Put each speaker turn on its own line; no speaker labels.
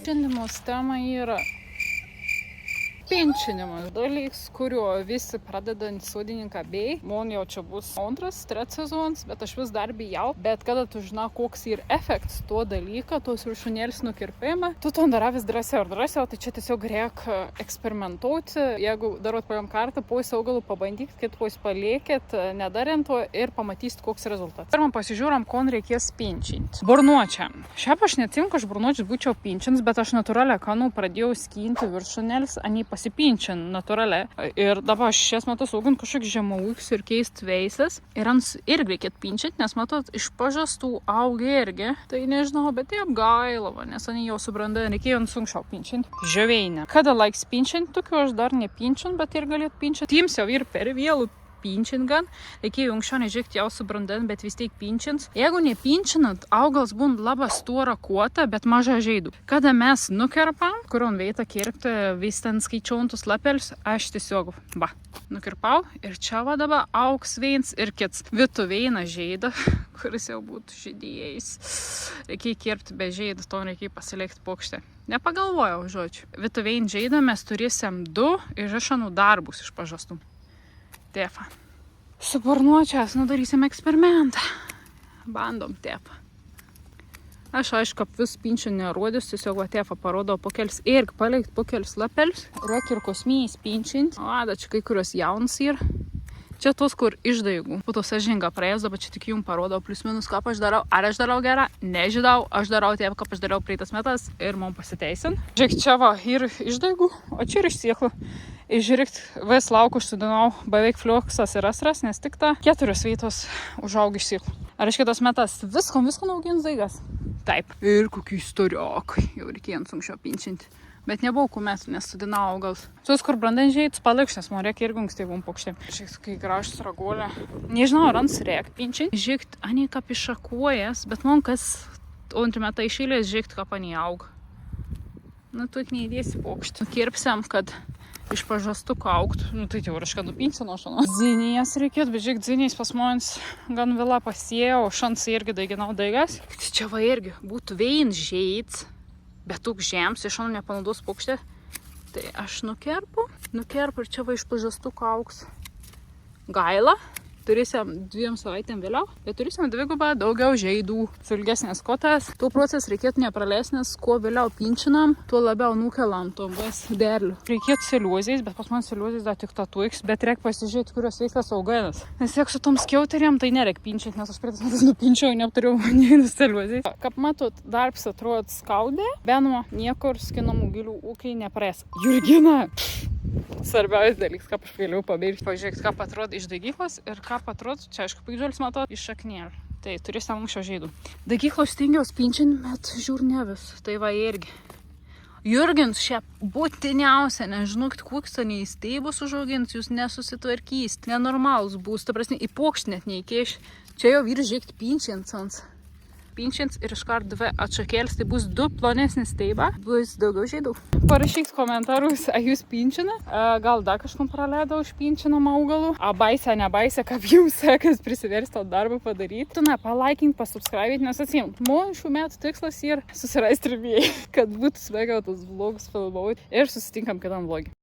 Šiandienos tema yra pinčinimas, dalyks, kurio visi pradedant sodininką bei. Man jau čia bus antras, trečias sezonas, bet aš vis dar bijau. Bet kada tu žinai, koks yra efektas to dalyko, tos viršūnėlės nukirpimą, tu to dara vis drąsiau ir drąsiau, tai čia tiesiog reikia eksperimentuoti. Jeigu darot pirmą kartą, pois augalų pabandykit, kad pois paliekit, nedarant to ir pamatysit, koks rezultatas. Pirmą pasižiūram, kon reikės pinčinti. Burnuočiam. Šiaip aš neatsimenu, aš burnuočius būčiau pinčins, bet aš natūraliai kanų pradėjau skinti viršūnėlės, ani pasipinčin natūraliai. Ir dabar aš šias metus augint kažkoks žemauiks ir keist veisės. Ir ant irgi reikėt pinčinti, nes matot, iš pažastų auga irgi. Tai nežinau, bet tai apgailava, nes ani jau subrandė, reikėjo ant sunkiau pinčinti. Žaveinė. Kada laiks pinčinti, tokiu aš dar nepinčin, bet ir galėt pinčinti. Tims jau ir per vėlų pinčint gan. Reikėjo anksčiau nežiūrėti jau subrandant, bet vis tiek pinčins. Jeigu nepinčinant, augals būna labai stora kuota, bet maža žaidų. Kada mes nukerpam, kurion veita kirpti, vis ten skaičiuojantus lapelius, aš tiesiog, nukirpau ir čia va dabar augs veins ir kits. Vitu veina žaidą, kuris jau būtų žydėjais. Reikia kirpti be žaidų, to reikia pasilikti pokštę. Nepagalvojau, žodžiu. Vitu vein žaidą mes turėsim 2 išrašanų darbus iš pažastų. Tefa. Su burnuočias darysim eksperimentą. Bandom tefa. Aš aišku, vis pinčių nerodys, tiesiog va tefa parodau po kelis ir palikt po kelis lapelius. Reikia ir kosmijais pinčinti. Čia kai kurios jaunas ir. Čia tos, kur išdaigų. Po to sąžinga praėjus, dabar čia tik jums parodau plius minus, ką aš darau. Ar aš darau gerą? Nežinau. Aš darau taip, ką aš dariau praeitas metas ir man pasiteisin. Žiūrėk, čia va ir išdaigų, o čia ir iš sėklų. Ir žiūrėk, vis lauku užsidinau beveik flioksas ir asras, nes tik ta 4 vietos užauga iš sėklų. Ar iš kitos metas visko naugins daigas? Taip. Ir kokie istoriokai. Jau reikėjo anksčiau pinčinti. Bet nebuvau kumetų, nes sudinau augals. Tos, kur brandanžiai, palikš, nes man reikia irgi ankstyvum pokštėm. Žiūrėk, kai gražus ragolė. Nežinau, ar ant reikia pinčinti. Žiūrėk, ani kaip išakuojas, bet man kas 2 metai išėlės, žiūrėk, kaip ani auga. Tu neįdėsi pokštį. Kirpsiam, kad iš pažastukų augtų. Tai jau aš kad nupinsiu nuo šano. Dzinijas reikėtų, bet žiūrėk, dzinijas pas manis gan vėlą pasėjau, o šansai irgi daiginau daigas. Čia va irgi būtų vein žaids, bet tuk žems, iš šano nepanaudos pokštę. Tai aš nukerpu ir čia va iš pažastukų augs. Gaila. Turėsim 2 savaitėm vėliau, bet turėsim 2 daugiau žaidų, sulgesnės kotas. Tuo procesą reikėtų nepraleist, nes kuo vėliau pinčinam, tuo labiau nukelam to bus derlių. Reikėtų celiozės, bet pas man celiozės dar tik tatuiks, bet reikia pasižiūrėti, kurios veislas augalas. Nes jeigu su tom skiauteriam, tai nereikia pinčinti, nes aš praeitas metais nupinčiau, neapturėjau nei celiozės. Kaip matot, darbs atrodo skaudė, beno niekur skinamų gilių ūkiai neprės. Jurgina! Svarbiausias dalykas, ką aš vėliau pabeigti. Pažiūrėkit, ką atrodo iš daigyklos ir ką atrodo, čia aišku, paigžuolis mato, iš šaknėlių. Tai turėsim anksčiau žaidų. Daigyklos stengiaus pinčinti, bet žiūr ne vis. Tai va irgi. Jurgins šią būtiniausia, nežinokit, koks ten įsteibus užaugins, jūs nesusitvarkys. Nenormalus bus, ta prasme, į pokštį net neįkėš. Čia jau ir žiūrėkit pinčins. Pinčins ir iškart 2 atšakėlis, tai bus 2 plonesnį steibą, bus daugiau žaidų. Parašykit komentarus, ar jūs pinčina, gal dar kažkom praleidau iš pinčinamą augalų, baisę, nebaisę, kaip jums sekas prisiversti tą darbą padaryti. Tu palaikink, pasubscribeit, nes atsimint, man šių metų tikslas yra susirasti rėmėjai, kad būtų sveikiau tas vlogus filmauti ir susitinkam kitam vlogį.